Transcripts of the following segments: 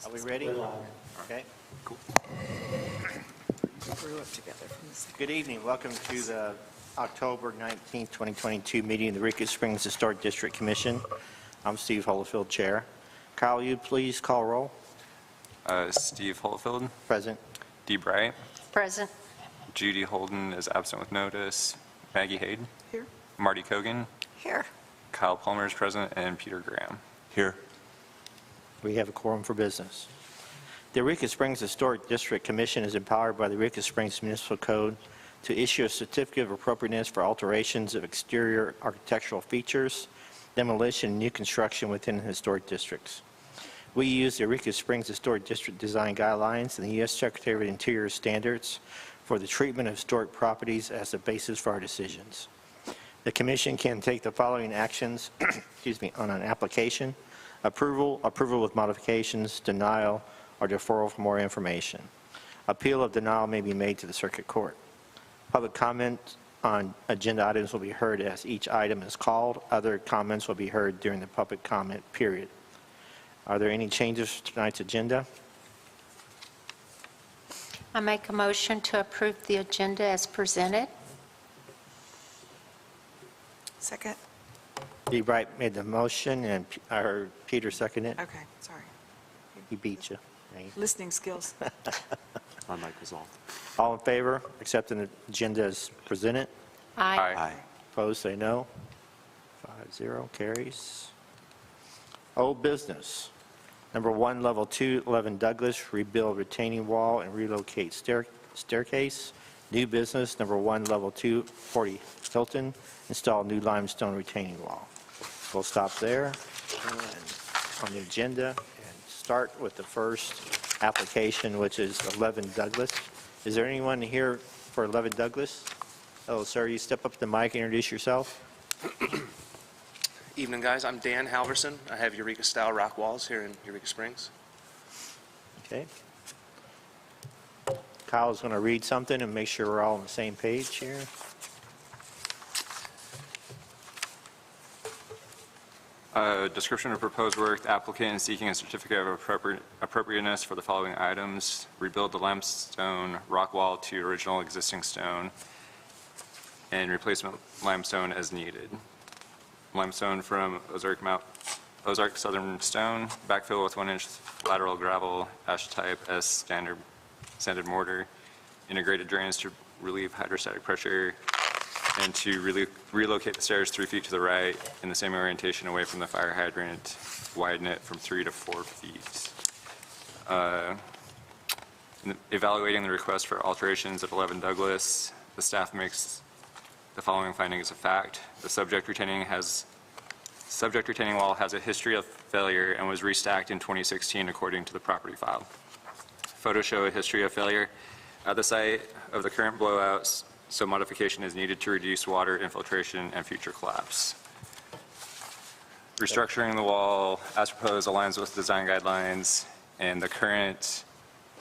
Are we ready? Okay. Cool. Grew up together from the same. Good evening. Welcome to the October 19th, 2022 meeting of the Ricketts Springs Historic District Commission. I'm Steve Holofield, Chair. Kyle, you please call roll. Steve Holofield. Present. Dee Bright. Present. Judy Holden is absent with notice. Maggie Hayden. Here. Marty Kogan. Here. Kyle Palmer is present, and Peter Graham. Here. We have a quorum for business. The Ricketts Springs Historic District Commission is empowered by the Ricketts Springs Municipal Code to issue a certificate of appropriateness for alterations of exterior architectural features, demolition, and new construction within historic districts. We use the Ricketts Springs Historic District Design Guidelines and the U.S. Secretary of the Interior standards for the treatment of historic properties as the basis for our decisions. The Commission can take the following actions on an application: approval with modifications, denial, or deferral for more information. Appeal of denial may be made to the Circuit Court. Public comment on agenda items will be heard as each item is called. Other comments will be heard during the public comment period. Are there any changes to tonight's agenda? I make a motion to approve the agenda as presented. Second. Dee Bright made the motion, and I heard Peter second it. Okay, sorry. He beat you. Listening skills. My mic was off. All in favor, accepting the agenda as presented? Aye. Aye. Opposed, say no. 5-0, carries. Old business. Number 1, Level 2, 11 Douglas, rebuild retaining wall and relocate staircase. New business, number 1, Level 2, 40 Hilton, install new limestone retaining wall. We'll stop there and on the agenda and start with the first application, which is 11 Douglas. Is there anyone here for 11 Douglas? Oh, sir, you step up to the mic and introduce yourself. Evening, guys. I'm Dan Halverson. I have Eureka-style rock walls here in Eureka Springs. Okay. Kyle's going to read something and make sure we're all on the same page here. Description of proposed work. The applicant is seeking a certificate of appropriateness for the following items: rebuild the limestone rock wall to original existing stone and replacement limestone as needed. Limestone from Ozark Southern Stone, backfill with 1-inch lateral gravel, ash type as standard mortar, integrated drains to relieve hydrostatic pressure, and to relocate the stairs 3 feet to the right in the same orientation away from the fire hydrant, widen it from 3 to 4 feet. Evaluating the request for alterations at 11 Douglas, the staff makes the following findings of fact. The subject retaining wall has a history of failure and was restacked in 2016 according to the property file. Photos show a history of failure at the site of the current blowouts, so modification is needed to reduce water infiltration and future collapse. Restructuring the wall as proposed aligns with design guidelines, and the current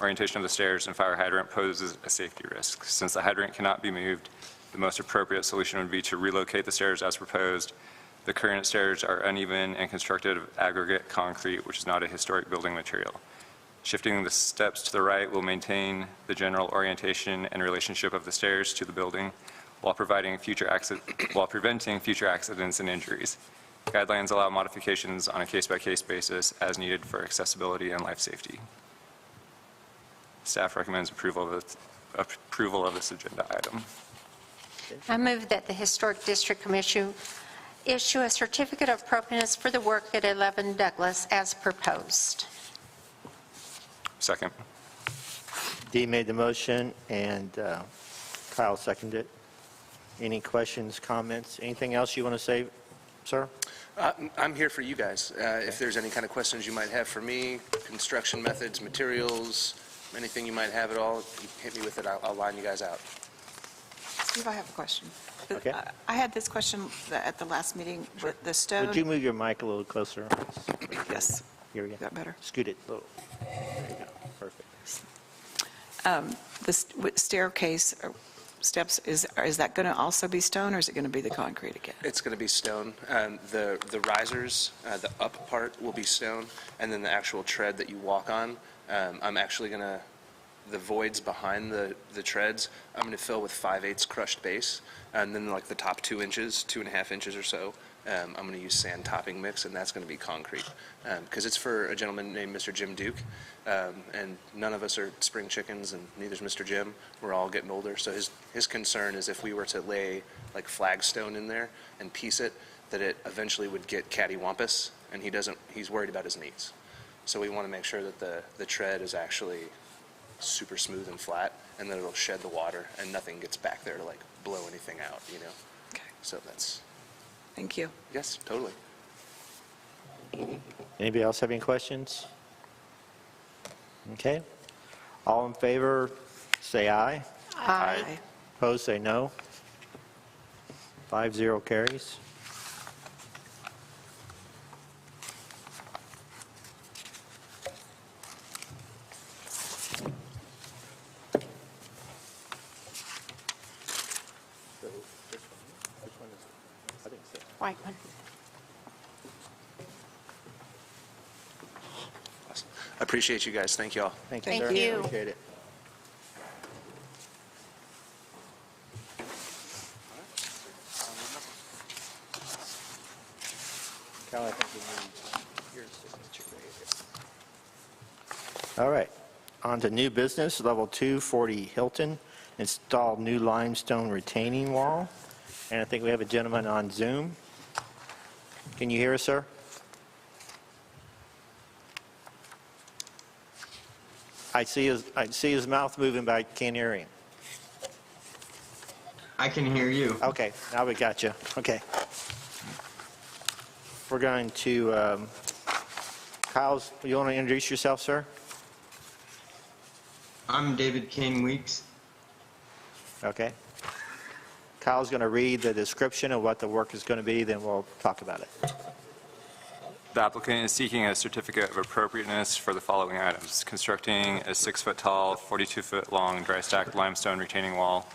orientation of the stairs and fire hydrant poses a safety risk. Since the hydrant cannot be moved, the most appropriate solution would be to relocate the stairs as proposed. The current stairs are uneven and constructed of aggregate concrete, which is not a historic building material. Shifting the steps to the right will maintain the general orientation and relationship of the stairs to the building while preventing future accidents and injuries. Guidelines allow modifications on a case-by-case basis as needed for accessibility and life safety. Staff recommends approval of this agenda item. I move that the Historic District Commission issue a certificate of appropriateness for the work at 11 Douglas as proposed. Second. Dee made the motion and Kyle seconded it. Any questions, comments, anything else you want to say, sir? I'm here for you guys. If there's any kind of questions you might have for me, construction methods, materials, anything you might have at all, you hit me with it. I'll line you guys out. Steve, I have a question. Okay. I had this question at the last meeting with the stone. Would you move your mic a little closer? Yes. Here we go. Is that better? Scoot it a little. There you go. Perfect. The staircase, steps, is that going to also be stone, or is it going to be the concrete again? It's going to be stone. The risers, the up part will be stone, and then the actual tread that you walk on, I'm actually going to, the voids behind the treads, I'm going to fill with 5/8 crushed base, and then like the top 2 inches, 2.5 inches or so, I'm going to use sand topping mix, and that's going to be concrete. Because it's for a gentleman named Mr. Jim Duke, and none of us are spring chickens, and neither's Mr. Jim. We're all getting older, so his concern is if we were to lay like flagstone in there and piece it, that it eventually would get cattywampus, and he's worried about his knees. So we want to make sure that the tread is actually super smooth and flat, and that it'll shed the water, and nothing gets back there to like blow anything out, you know? Okay, So that's, thank you. yes, totally. Anybody else have any questions? Okay. All in favor, say aye. Aye. Opposed, say no. 5-0 carries. White one. Awesome. I appreciate you guys. Thank you all. Thank Thank sir. you. Appreciate it. Cal, I think we need your signature right here. All right, on to new business, level 2, 40 Hilton, install new limestone retaining wall. And I think we have a gentleman on Zoom. Can you hear us, sir? I see his mouth moving, but I can't hear him. I can hear you. Okay, now we got you. Okay. We're going to, Kyle's, you want to introduce yourself, sir? I'm David Kane Weeks. Okay. Kyle's going to read the description of what the work is going to be, then we'll talk about it. The applicant is seeking a certificate of appropriateness for the following items: constructing a 6-foot-tall, 42-foot-long dry stacked limestone retaining wall,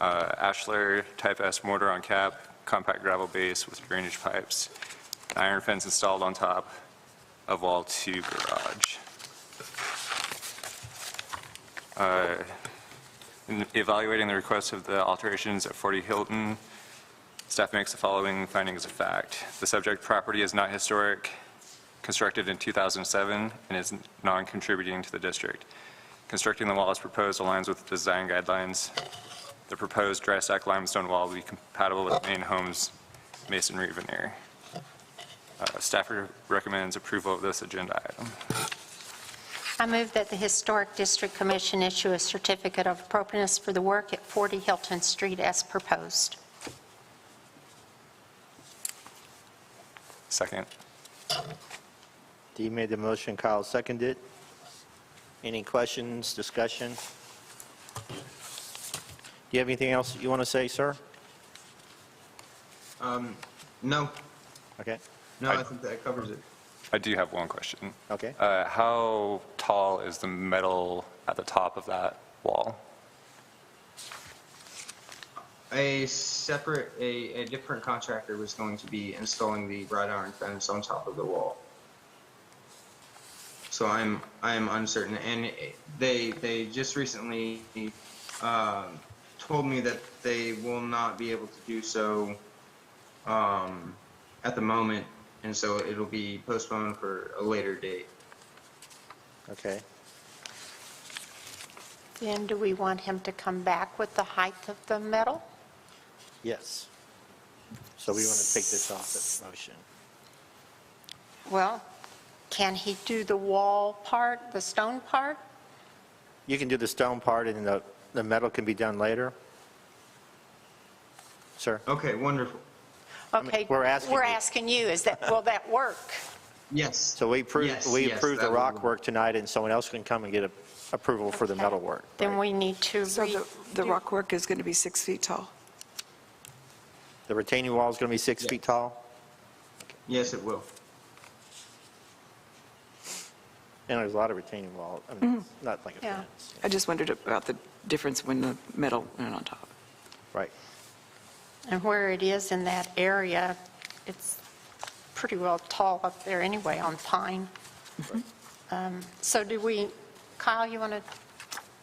ashlar type S mortar on cap, compact gravel base with drainage pipes, an iron fence installed on top of wall to garage. In evaluating the request of the alterations at 40 Hilton, staff makes the following findings of fact. The subject property is not historic, constructed in 2007, and is non-contributing to the district. Constructing the wall as proposed aligns with design guidelines. The proposed dry stack limestone wall will be compatible with the main home's masonry veneer. Staff recommends approval of this agenda item. I move that the Historic District Commission issue a certificate of appropriateness for the work at 40 Hilton Street as proposed. Second. Dee made the motion, Kyle seconded. Any questions, discussion? Do you have anything else you want to say, sir? No, Okay, I think that covers it. I do have one question. okay. How tall is the metal at the top of that wall? A different contractor was going to be installing the wrought iron fence on top of the wall. So I am uncertain, and they just recently told me that they will not be able to do so at the moment, and so it'll be postponed for a later date. Okay. Then do we want him to come back with the height of the metal? Yes. So we want to take this off the motion. Well, can he do the wall part, the stone part? You can do the stone part and the metal can be done later. Sir? Okay, wonderful. Okay. we're asking you. We're asking you, will that work? Yes. So we approved Yes, the that will rock work. work tonight, and someone else can come and get approval for the Okay. metal work. Then we need to So the rock work is going to be 6 feet tall? The retaining wall is going to be 6 Yes. feet tall? Yes, it will. And there's a lot of retaining wall, I mean, it's not like a Yeah. fence. I just wondered about difference when the metal went on top. Right. And where it is in that area, it's pretty well tall up there anyway on Pine. So do we, Kyle, you want to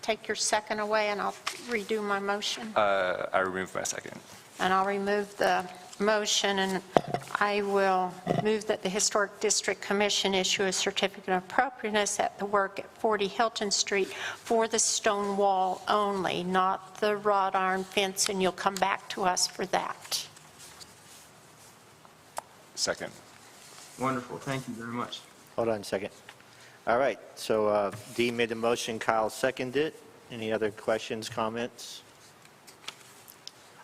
take your second away and I'll redo my motion? I removed my second. And I'll remove the motion, and I will move that the Historic District Commission issue a certificate of appropriateness at the work at 40 Hilton Street for the stone wall only, not the wrought iron fence, and you'll come back to us for that. Second. Wonderful, thank you very much. Hold on a second. All right, so Dee made the motion, Kyle seconded it. Any other questions, comments?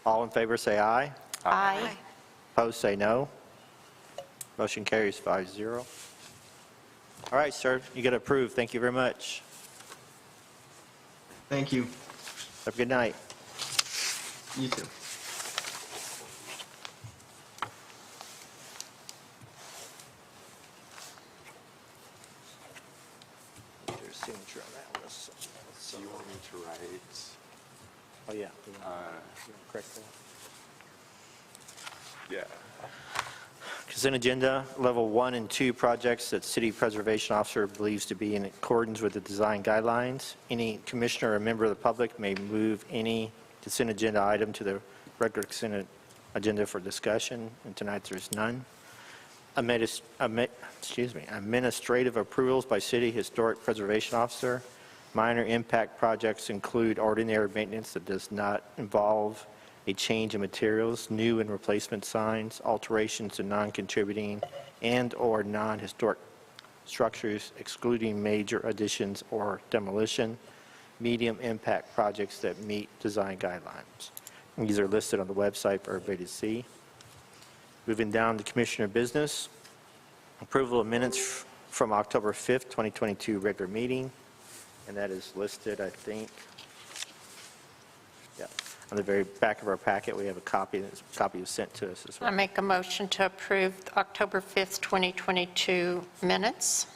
All in favor, say aye. Aye. Opposed, say no. Motion carries 5-0. All right, sir, you get approved. Thank you very much. Thank you. Have a good night. You too. There's signature on that one. So you want me to write? Oh, yeah. Correct that. Yeah. Consent agenda, level 1 and 2 projects that city preservation officer believes to be in accordance with the design guidelines. Any commissioner or member of the public may move any consent agenda item to the regular consent agenda for discussion, and tonight there's none. Administrative approvals by city historic preservation officer. Minor impact projects include ordinary maintenance that does not involve a change in materials, new and replacement signs, alterations to non-contributing and/or non-historic structures, excluding major additions or demolition, medium impact projects that meet design guidelines. And these are listed on the website for everybody to see. Moving down to Commissioner business, approval of minutes from October 5th, 2022 regular meeting, and that is listed, I think. Yeah. On the very back of our packet, we have a copy. This copy was sent to us as I well. make a motion to approve the October 5th, 2022 minutes.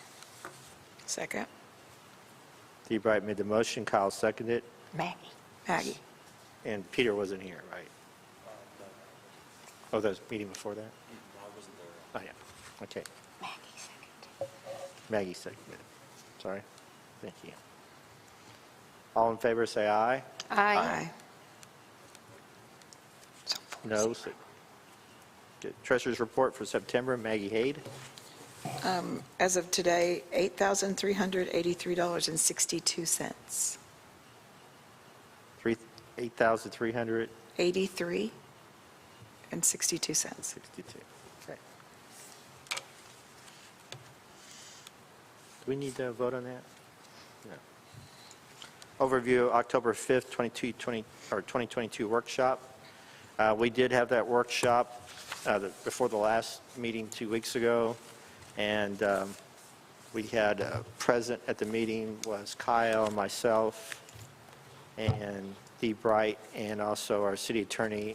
Second. Dee Bright made the motion, Kyle seconded, Maggie. and Peter wasn't here, right? Oh, that was meeting before that? I wasn't there. Oh, yeah, okay. Maggie seconded. Maggie seconded. Sorry. Thank you. All in favor, say aye. Aye. No. Good. Treasurer's report for September, Maggie Haid. As of today, $8,383.62. 8,362. 83 and 62 cents. Okay. Do we need to vote on that? No. Overview, October 5th, 2022 workshop. We did have that workshop before the last meeting 2 weeks ago, and we had present at the meeting was Kyle, myself, and Dee Bright, and also our city attorney,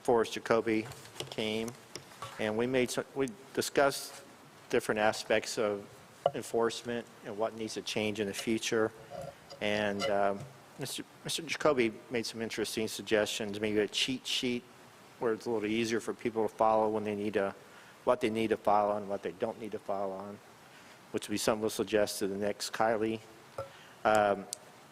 Forrest Jacoby, came, and we discussed different aspects of enforcement and what needs to change in the future. And Mr. Jacoby made some interesting suggestions, maybe a cheat sheet where it's a little easier for people to follow when they need to, what they need to follow and what they don't need to follow on, which would be something we'll suggest to the next Kylie.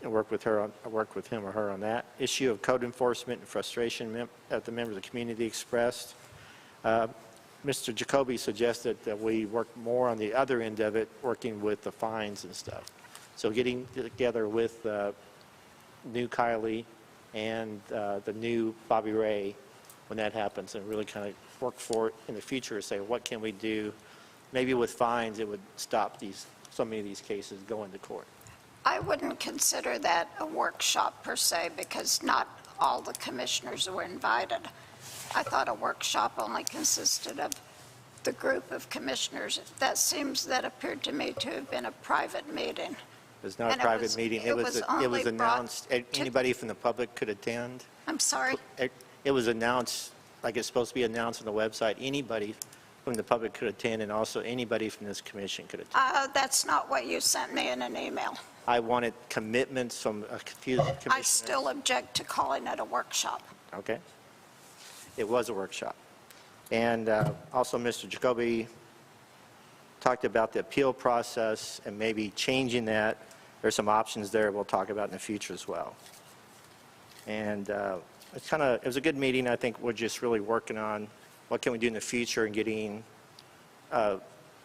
And work with him or her on that. Issue of code enforcement and frustration that the members of the community expressed. Mr. Jacoby suggested that we work more on the other end of it, working with the fines and stuff. So getting together with new Kylie and the new Bobby Ray when that happens, and really kind of work for it in the future, say what can we do? Maybe with fines it would stop so many of these cases going to court. I wouldn't consider that a workshop per se, because not all the commissioners were invited. I thought a workshop only consisted of the group of commissioners. That appeared to me to have been a private meeting. It was not a And private meeting. It was only announced, brought to- anybody from the public could attend. I'm sorry? It was announced, like it's supposed to be announced on the website, anybody from the public could attend, and also anybody from this commission could attend. That's not what you sent me in an email. I wanted commitments from a few commissioners. I still object to calling it a workshop. Okay. It was a workshop. And also, Mr. Jacoby talked about the appeal process and maybe changing that. There's some options there we'll talk about in the future as well. And it was a good meeting. I think we're just really working on what can we do in the future and getting the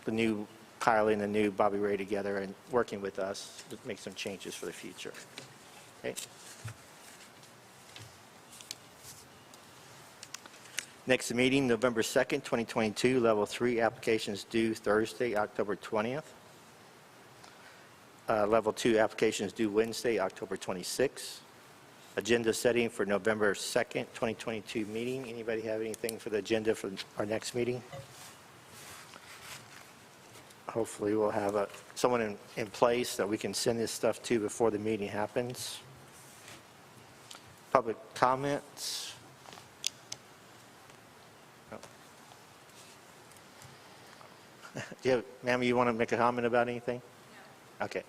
new Kylie and the new Bobby Ray together and working with us to make some changes for the future. Okay. Next meeting, November 2nd, 2022, Level 3 applications due Thursday, October 20th. Level 2 applications due Wednesday, October 26th. Agenda setting for November 2nd, 2022 meeting. Anybody have anything for the agenda for our next meeting? Hopefully we'll have someone in place that we can send this stuff to before the meeting happens. Public comments. Ma'am, you want to make a comment about anything? No. Okay.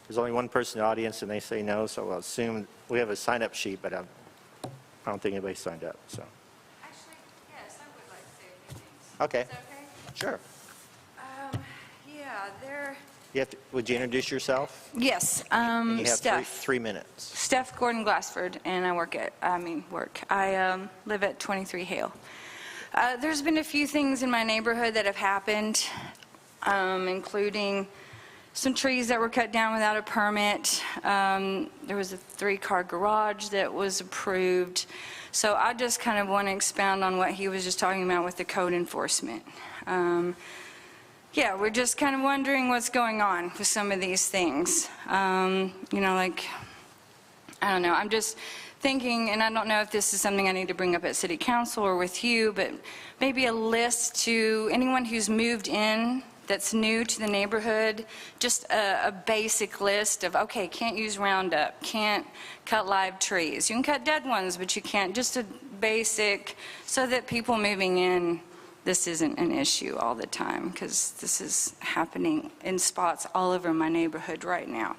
There's only one person in the audience, and they say no, so we'll assume we have a sign-up sheet, but I don't think anybody signed up, so. Actually, yes, I would like to say a few things. Okay. Is that okay? Sure. Yeah, there. Would you introduce yourself? Yes, And you have Steph. 3 minutes. Steph Gordon Glassford, and I live at 23 Hale. There's been a few things in my neighborhood that have happened, including some trees that were cut down without a permit. There was a 3-car garage that was approved. So I just kind of want to expound on what he was just talking about with the code enforcement. Yeah, we're just kind of wondering what's going on with some of these things. I don't know, I'm just thinking, and I don't know if this is something I need to bring up at City Council or with you, but maybe a list to anyone who's moved in that's new to the neighborhood, just a basic list of, okay, can't use Roundup, can't cut live trees. You can cut dead ones, but you can't, just a basic, so that people moving in, this isn't an issue all the time, because this is happening in spots all over my neighborhood right now.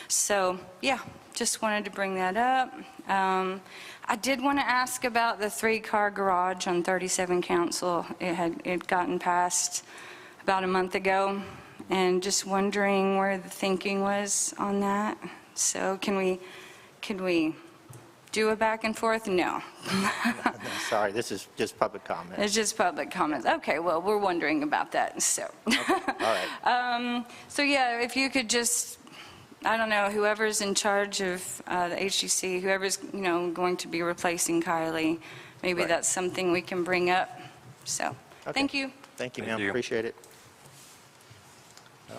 So, yeah, just wanted to bring that up. I did want to ask about the 3-car garage on 37 Council. It had gotten passed about a month ago, and just wondering where the thinking was on that. So can we do a back and forth? No. No, sorry, this is just public comment. It's just public comments. Okay, well, we're wondering about that, so. Okay, all right. So yeah, if you could just, I don't know, whoever's in charge of the HDC, whoever's, going to be replacing Kylie, maybe Right. that's something we can bring up. So, Okay. thank you. Thank you, Thank ma'am. you. Appreciate it.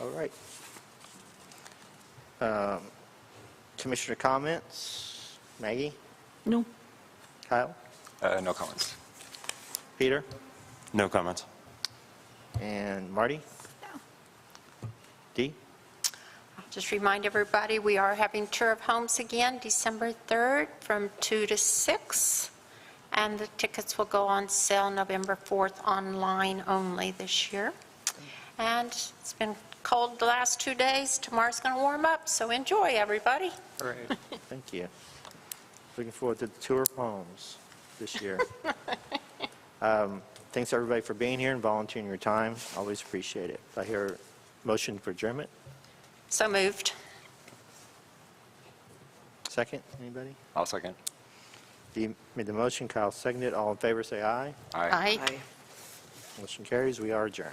All right. Commissioner comments? Maggie? No. Kyle? No comments. Peter? No comments. And Marty? No. Dee? I'll just remind everybody, we are having Tour of Homes again, December 3rd from 2 to 6. And the tickets will go on sale November 4th, online only this year. And it's been cold the last 2 days. Tomorrow's going to warm up, so enjoy, everybody. All right. Thank you. Looking forward to the tour of homes this year. Thanks, everybody, for being here and volunteering your time. Always appreciate it. I hear a motion for adjournment. So moved. Second, anybody? I'll second. Dee made the motion, Kyle seconded. All in favor, say aye. Aye. Aye. Motion carries. We are adjourned.